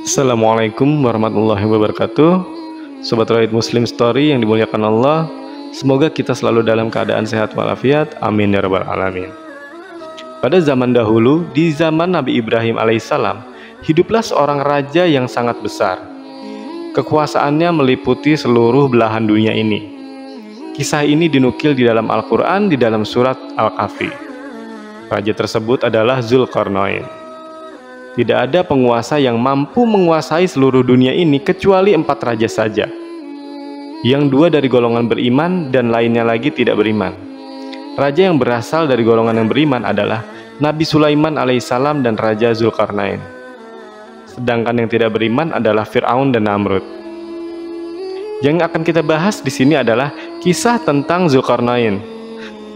Assalamualaikum warahmatullahi wabarakatuh. Sobat Raid Muslim Story yang dimuliakan Allah, semoga kita selalu dalam keadaan sehat walafiat. Amin ya rabbal alamin. Pada zaman dahulu, di zaman Nabi Ibrahim alaihissalam, hiduplah seorang raja yang sangat besar. Kekuasaannya meliputi seluruh belahan dunia ini. Kisah ini dinukil di dalam Al-Quran di dalam surat Al-Kahfi. Raja tersebut adalah Zulkarnain. Tidak ada penguasa yang mampu menguasai seluruh dunia ini kecuali 4 raja saja. Yang 2 dari golongan beriman dan lainnya lagi tidak beriman. Raja yang berasal dari golongan yang beriman adalah Nabi Sulaiman alaihissalam dan Raja Zulkarnain. Sedangkan yang tidak beriman adalah Fir'aun dan Namrud. Yang akan kita bahas di sini adalah kisah tentang Zulkarnain,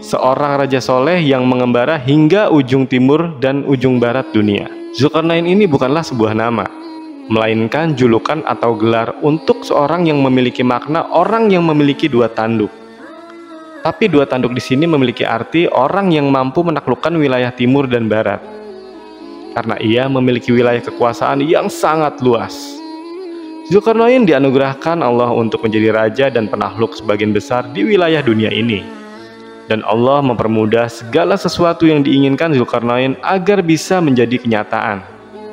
seorang raja soleh yang mengembara hingga ujung timur dan ujung barat dunia. Zulkarnain ini bukanlah sebuah nama, melainkan julukan atau gelar untuk seorang yang memiliki makna orang yang memiliki 2 tanduk. Tapi 2 tanduk di sini memiliki arti orang yang mampu menaklukkan wilayah timur dan barat, karena ia memiliki wilayah kekuasaan yang sangat luas. Zulkarnain dianugerahkan Allah untuk menjadi raja dan penakluk sebagian besar di wilayah dunia ini. Dan Allah mempermudah segala sesuatu yang diinginkan Zulkarnain agar bisa menjadi kenyataan.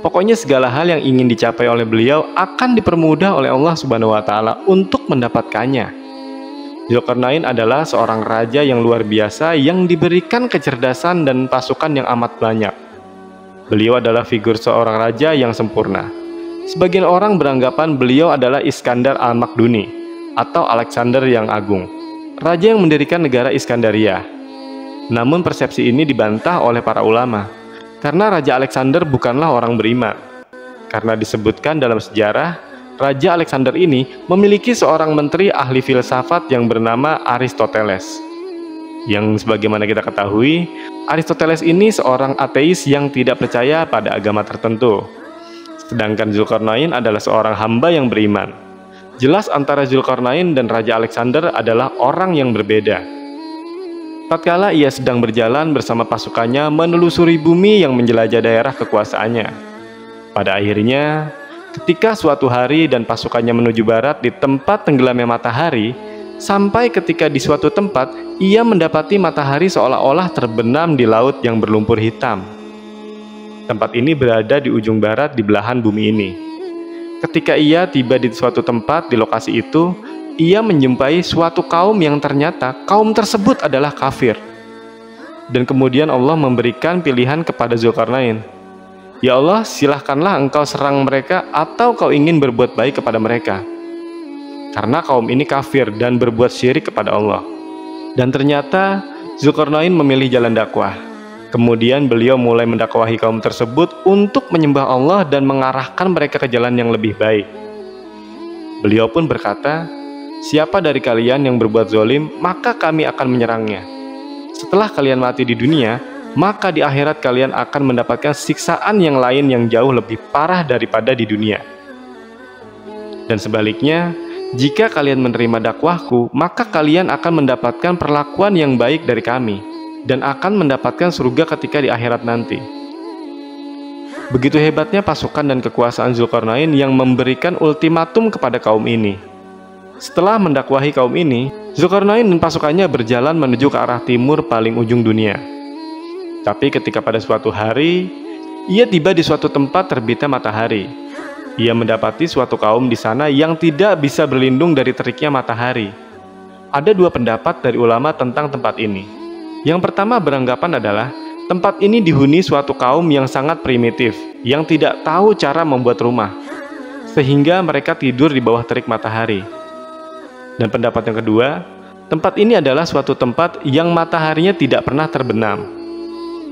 Pokoknya segala hal yang ingin dicapai oleh beliau akan dipermudah oleh Allah Subhanahu wa Ta'ala untuk mendapatkannya. Zulkarnain adalah seorang raja yang luar biasa yang diberikan kecerdasan dan pasukan yang amat banyak. Beliau adalah figur seorang raja yang sempurna. Sebagian orang beranggapan beliau adalah Iskandar Al-Makduni atau Alexander yang Agung, raja yang mendirikan negara Iskandaria. Namun persepsi ini dibantah oleh para ulama, karena Raja Alexander bukanlah orang beriman. Karena disebutkan dalam sejarah, Raja Alexander ini memiliki seorang menteri ahli filsafat yang bernama Aristoteles. Yang sebagaimana kita ketahui, Aristoteles ini seorang ateis yang tidak percaya pada agama tertentu. Sedangkan Zulkarnain adalah seorang hamba yang beriman. Jelas antara Zulkarnain dan Raja Alexander adalah orang yang berbeda. Tatkala ia sedang berjalan bersama pasukannya menelusuri bumi yang menjelajah daerah kekuasaannya. Pada akhirnya, ketika suatu hari dan pasukannya menuju barat di tempat tenggelamnya matahari, sampai ketika di suatu tempat ia mendapati matahari seolah-olah terbenam di laut yang berlumpur hitam. Tempat ini berada di ujung barat di belahan bumi ini. Ketika ia tiba di suatu tempat di lokasi itu, ia menjumpai suatu kaum yang ternyata kaum tersebut adalah kafir. Dan kemudian Allah memberikan pilihan kepada Zulkarnain. Ya Allah, silahkanlah engkau serang mereka atau kau ingin berbuat baik kepada mereka. Karena kaum ini kafir dan berbuat syirik kepada Allah. Dan ternyata Zulkarnain memilih jalan dakwah. Kemudian beliau mulai mendakwahi kaum tersebut untuk menyembah Allah dan mengarahkan mereka ke jalan yang lebih baik. Beliau pun berkata, siapa dari kalian yang berbuat zalim, maka kami akan menyerangnya. Setelah kalian mati di dunia, maka di akhirat kalian akan mendapatkan siksaan yang lain yang jauh lebih parah daripada di dunia. Dan sebaliknya, jika kalian menerima dakwahku, maka kalian akan mendapatkan perlakuan yang baik dari kami dan akan mendapatkan surga ketika di akhirat nanti. Begitu hebatnya pasukan dan kekuasaan Zulkarnain yang memberikan ultimatum kepada kaum ini. Setelah mendakwahi kaum ini, Zulkarnain dan pasukannya berjalan menuju ke arah timur paling ujung dunia. Tapi ketika pada suatu hari, ia tiba di suatu tempat terbitnya matahari. Ia mendapati suatu kaum di sana yang tidak bisa berlindung dari teriknya matahari. Ada 2 pendapat dari ulama tentang tempat ini. Yang pertama beranggapan adalah tempat ini dihuni suatu kaum yang sangat primitif, yang tidak tahu cara membuat rumah, sehingga mereka tidur di bawah terik matahari. Dan pendapat yang kedua, tempat ini adalah suatu tempat yang mataharinya tidak pernah terbenam.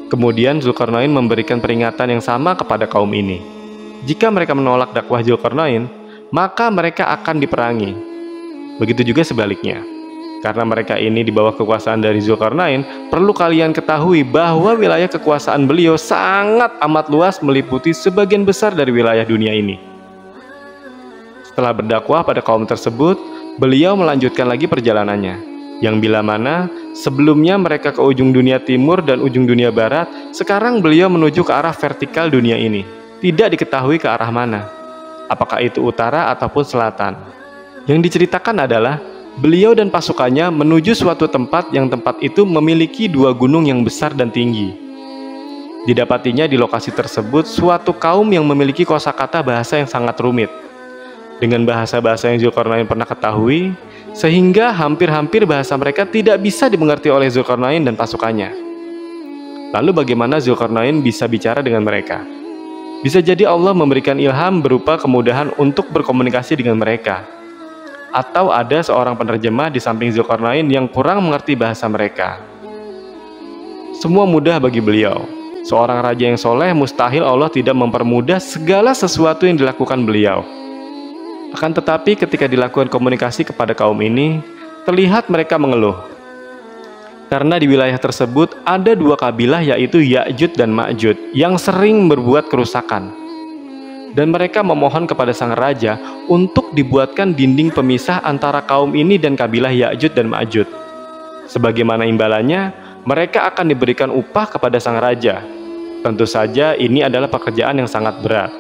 Kemudian Zulkarnain memberikan peringatan yang sama kepada kaum ini. Jika mereka menolak dakwah Zulkarnain, maka mereka akan diperangi. Begitu juga sebaliknya. Karena mereka ini di bawah kekuasaan dari Zulkarnain, perlu kalian ketahui bahwa wilayah kekuasaan beliau sangat amat luas meliputi sebagian besar dari wilayah dunia ini. Setelah berdakwah pada kaum tersebut, beliau melanjutkan lagi perjalanannya, yang bila mana sebelumnya mereka ke ujung dunia timur dan ujung dunia barat, sekarang beliau menuju ke arah vertikal dunia ini. Tidak diketahui ke arah mana. apakah itu utara ataupun selatan. Yang diceritakan adalah beliau dan pasukannya menuju suatu tempat yang tempat itu memiliki dua gunung yang besar dan tinggi. Didapatinya di lokasi tersebut suatu kaum yang memiliki kosakata bahasa yang sangat rumit, dengan bahasa-bahasa yang Zulkarnain pernah ketahui, sehingga hampir-hampir bahasa mereka tidak bisa dimengerti oleh Zulkarnain dan pasukannya. Lalu bagaimana Zulkarnain bisa bicara dengan mereka? Bisa jadi Allah memberikan ilham berupa kemudahan untuk berkomunikasi dengan mereka. Atau ada seorang penerjemah di samping Zulkarnain yang kurang mengerti bahasa mereka. Semua mudah bagi beliau. Seorang raja yang soleh mustahil Allah tidak mempermudah segala sesuatu yang dilakukan beliau. Akan tetapi ketika dilakukan komunikasi kepada kaum ini, terlihat mereka mengeluh. Karena di wilayah tersebut ada dua kabilah yaitu Ya'jud dan Ma'jud yang sering berbuat kerusakan. Dan mereka memohon kepada sang raja untuk dibuatkan dinding pemisah antara kaum ini dan kabilah Ya'jud dan Ma'jud. Sebagaimana imbalannya, mereka akan diberikan upah kepada sang raja. Tentu saja ini adalah pekerjaan yang sangat berat.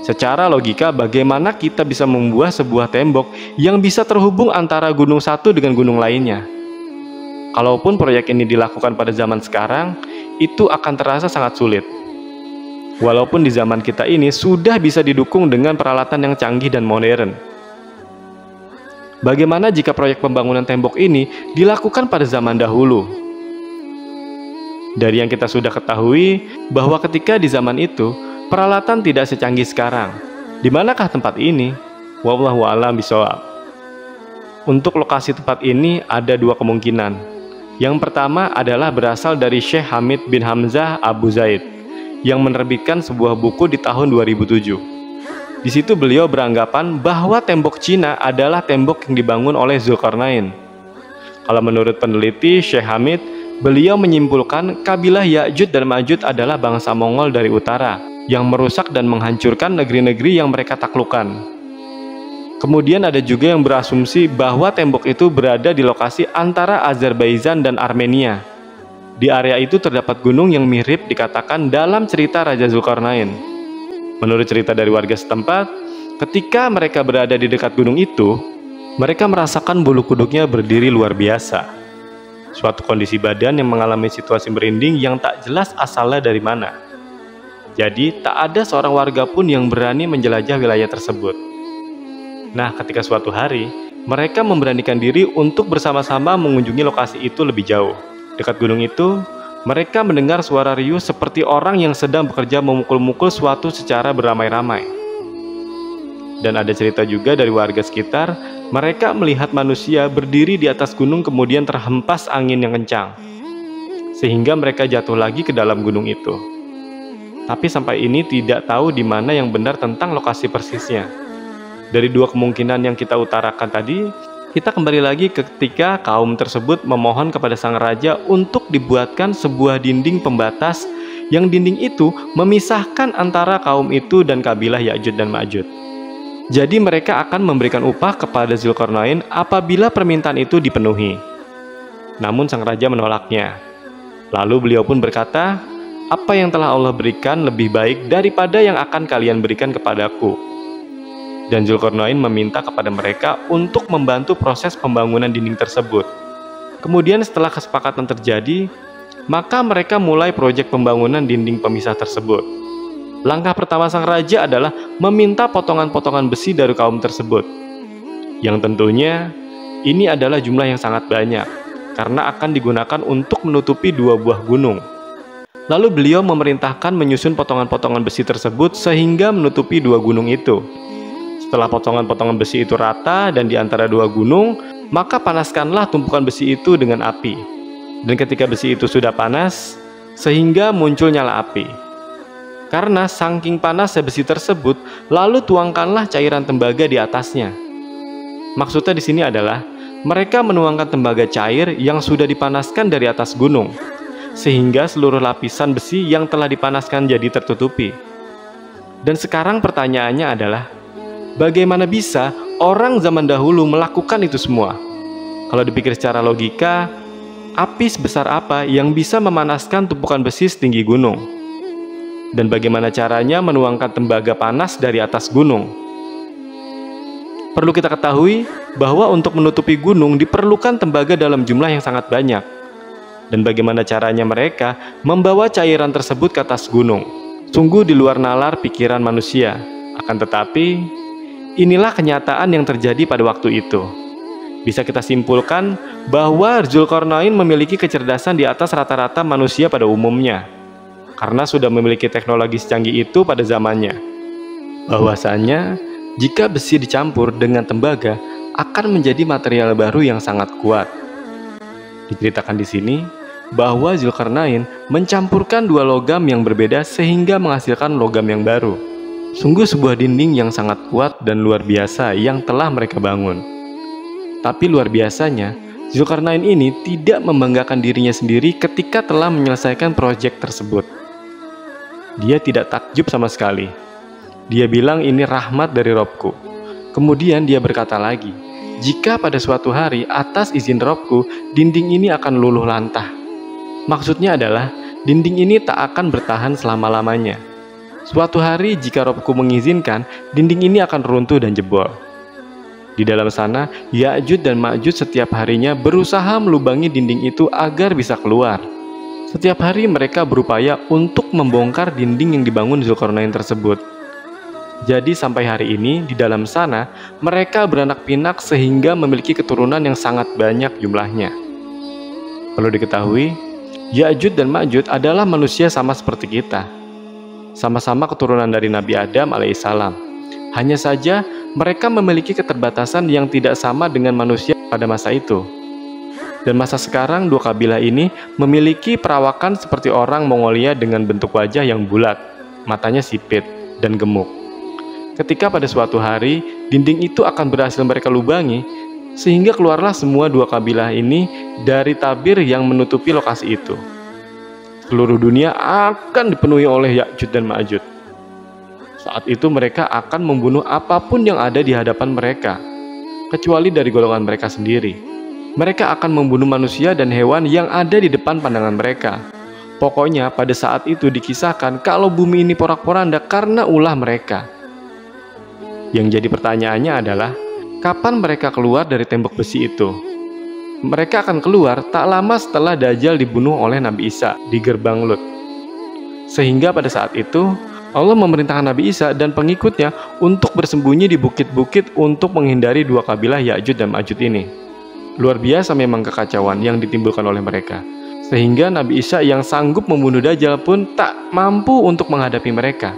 Secara logika, bagaimana kita bisa membuat sebuah tembok yang bisa terhubung antara gunung satu dengan gunung lainnya? Kalaupun proyek ini dilakukan pada zaman sekarang, itu akan terasa sangat sulit. Walaupun di zaman kita ini sudah bisa didukung dengan peralatan yang canggih dan modern. Bagaimana jika proyek pembangunan tembok ini dilakukan pada zaman dahulu? Dari yang kita sudah ketahui, bahwa ketika di zaman itu, peralatan tidak secanggih sekarang. Di manakah tempat ini? Wallahu a'lam bishawab. Untuk lokasi tempat ini ada dua kemungkinan. Yang pertama adalah berasal dari Syekh Hamid bin Hamzah Abu Zaid yang menerbitkan sebuah buku di tahun 2007. Di situ beliau beranggapan bahwa tembok Cina adalah tembok yang dibangun oleh Zulkarnain. Kalau menurut peneliti Syekh Hamid, beliau menyimpulkan kabilah Ya'jud dan Ma'jud adalah bangsa Mongol dari utara yang merusak dan menghancurkan negeri-negeri yang mereka taklukkan. Kemudian ada juga yang berasumsi bahwa tembok itu berada di lokasi antara Azerbaijan dan Armenia. Di area itu terdapat gunung yang mirip dikatakan dalam cerita Raja Zulkarnain. Menurut cerita dari warga setempat, ketika mereka berada di dekat gunung itu, mereka merasakan bulu kuduknya berdiri luar biasa. Suatu kondisi badan yang mengalami situasi merinding yang tak jelas asalnya dari mana. Jadi, tak ada seorang warga pun yang berani menjelajah wilayah tersebut. Nah, ketika suatu hari, mereka memberanikan diri untuk bersama-sama mengunjungi lokasi itu lebih jauh. Dekat gunung itu, mereka mendengar suara riuh seperti orang yang sedang bekerja memukul-mukul suatu secara beramai-ramai. Dan ada cerita juga dari warga sekitar, mereka melihat manusia berdiri di atas gunung kemudian terhempas angin yang kencang, sehingga mereka jatuh lagi ke dalam gunung itu. Tapi sampai ini tidak tahu di mana yang benar tentang lokasi persisnya. Dari dua kemungkinan yang kita utarakan tadi, kita kembali lagi ketika kaum tersebut memohon kepada sang raja untuk dibuatkan sebuah dinding pembatas yang dinding itu memisahkan antara kaum itu dan kabilah Ya'jud dan Ma'jud. Jadi mereka akan memberikan upah kepada Zulkarnain apabila permintaan itu dipenuhi. Namun sang raja menolaknya. Lalu beliau pun berkata, "Apa yang telah Allah berikan lebih baik daripada yang akan kalian berikan kepadaku." Dan Zulkarnain meminta kepada mereka untuk membantu proses pembangunan dinding tersebut. Kemudian setelah kesepakatan terjadi, maka mereka mulai proyek pembangunan dinding pemisah tersebut. Langkah pertama sang raja adalah meminta potongan-potongan besi dari kaum tersebut. Yang tentunya ini adalah jumlah yang sangat banyak, karena akan digunakan untuk menutupi dua buah gunung. Lalu beliau memerintahkan menyusun potongan-potongan besi tersebut sehingga menutupi dua gunung itu. Setelah potongan-potongan besi itu rata dan di antara dua gunung, maka panaskanlah tumpukan besi itu dengan api. Dan ketika besi itu sudah panas, sehingga muncul nyala api. Karena saking panasnya besi tersebut, lalu tuangkanlah cairan tembaga di atasnya. Maksudnya di sini adalah mereka menuangkan tembaga cair yang sudah dipanaskan dari atas gunung, sehingga seluruh lapisan besi yang telah dipanaskan jadi tertutupi. Dan sekarang pertanyaannya adalah, bagaimana bisa orang zaman dahulu melakukan itu semua? Kalau dipikir secara logika, api sebesar apa yang bisa memanaskan tumpukan besi setinggi gunung? Dan bagaimana caranya menuangkan tembaga panas dari atas gunung? Perlu kita ketahui bahwa untuk menutupi gunung diperlukan tembaga dalam jumlah yang sangat banyak. Dan bagaimana caranya mereka membawa cairan tersebut ke atas gunung? Sungguh di luar nalar pikiran manusia. Akan tetapi, inilah kenyataan yang terjadi pada waktu itu. Bisa kita simpulkan bahwa Dzulkarnain memiliki kecerdasan di atas rata-rata manusia pada umumnya, karena sudah memiliki teknologi secanggih itu pada zamannya. Bahwasanya, jika besi dicampur dengan tembaga, akan menjadi material baru yang sangat kuat. Diceritakan di sini bahwa Dzulkarnain mencampurkan dua logam yang berbeda sehingga menghasilkan logam yang baru. Sungguh sebuah dinding yang sangat kuat dan luar biasa yang telah mereka bangun. Tapi luar biasanya, Dzulkarnain ini tidak membanggakan dirinya sendiri ketika telah menyelesaikan proyek tersebut. Dia tidak takjub sama sekali. Dia bilang ini rahmat dari Robku. Kemudian dia berkata lagi, jika pada suatu hari atas izin Robku, dinding ini akan luluh lantah. Maksudnya adalah, dinding ini tak akan bertahan selama-lamanya. Suatu hari jika Robku mengizinkan, dinding ini akan runtuh dan jebol. Di dalam sana, Ya'juj dan Ma'juj setiap harinya berusaha melubangi dinding itu agar bisa keluar. Setiap hari mereka berupaya untuk membongkar dinding yang dibangun Dzulkarnain tersebut. Jadi sampai hari ini di dalam sana mereka beranak pinak sehingga memiliki keturunan yang sangat banyak jumlahnya. Perlu diketahui, Ya'juj dan Ma'juj adalah manusia sama seperti kita. Sama-sama keturunan dari Nabi Adam alaihissalam. Hanya saja mereka memiliki keterbatasan yang tidak sama dengan manusia pada masa itu. Dan masa sekarang dua kabilah ini memiliki perawakan seperti orang Mongolia dengan bentuk wajah yang bulat, matanya sipit dan gemuk. Ketika pada suatu hari dinding itu akan berhasil mereka lubangi, sehingga keluarlah semua dua kabilah ini dari tabir yang menutupi lokasi itu. Seluruh dunia akan dipenuhi oleh Ya'juj dan Ma'juj. Saat itu mereka akan membunuh apapun yang ada di hadapan mereka, kecuali dari golongan mereka sendiri. Mereka akan membunuh manusia dan hewan yang ada di depan pandangan mereka. Pokoknya pada saat itu dikisahkan kalau bumi ini porak-poranda karena ulah mereka. Yang jadi pertanyaannya adalah, kapan mereka keluar dari tembok besi itu? Mereka akan keluar tak lama setelah Dajjal dibunuh oleh Nabi Isa di gerbang Lut. Sehingga pada saat itu, Allah memerintahkan Nabi Isa dan pengikutnya untuk bersembunyi di bukit-bukit untuk menghindari dua kabilah Ya'juj dan Ma'juj ini. Luar biasa memang kekacauan yang ditimbulkan oleh mereka. Sehingga Nabi Isa yang sanggup membunuh Dajjal pun tak mampu untuk menghadapi mereka.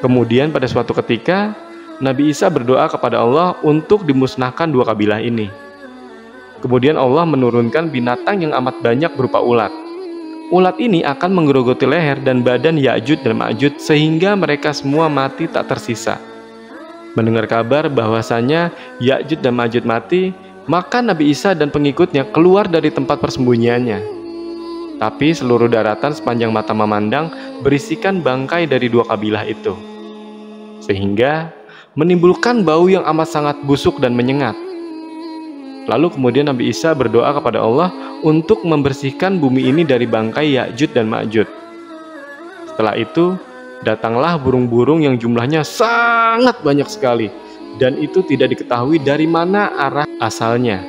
Kemudian pada suatu ketika, Nabi Isa berdoa kepada Allah untuk dimusnahkan dua kabilah ini. Kemudian Allah menurunkan binatang yang amat banyak berupa ulat. Ulat ini akan menggerogoti leher dan badan Ya'juj dan Ma'juj sehingga mereka semua mati tak tersisa. Mendengar kabar bahwasanya Ya'juj dan Ma'juj mati, maka Nabi Isa dan pengikutnya keluar dari tempat persembunyiannya. Tapi seluruh daratan sepanjang mata memandang berisikan bangkai dari dua kabilah itu. Sehingga menimbulkan bau yang amat sangat busuk dan menyengat. Lalu kemudian Nabi Isa berdoa kepada Allah untuk membersihkan bumi ini dari bangkai Ya'juj dan Ma'juj. Setelah itu, datanglah burung-burung yang jumlahnya sangat banyak sekali. Dan itu tidak diketahui dari mana arah asalnya.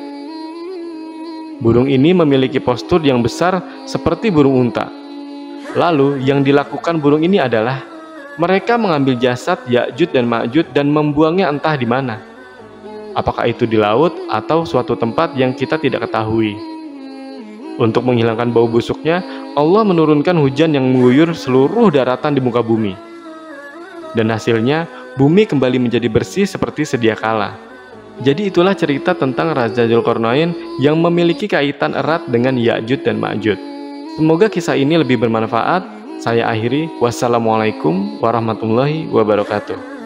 Burung ini memiliki postur yang besar seperti burung unta. Lalu yang dilakukan burung ini adalah mereka mengambil jasad Ya'juj dan Ma'juj dan membuangnya entah di mana. Apakah itu di laut atau suatu tempat yang kita tidak ketahui. Untuk menghilangkan bau busuknya, Allah menurunkan hujan yang mengguyur seluruh daratan di muka bumi. Dan hasilnya, bumi kembali menjadi bersih seperti sedia kala. Jadi itulah cerita tentang Raja Dzulkarnain yang memiliki kaitan erat dengan Ya'juj dan Ma'juj. Semoga kisah ini lebih bermanfaat. Saya akhiri. Wassalamualaikum warahmatullahi wabarakatuh.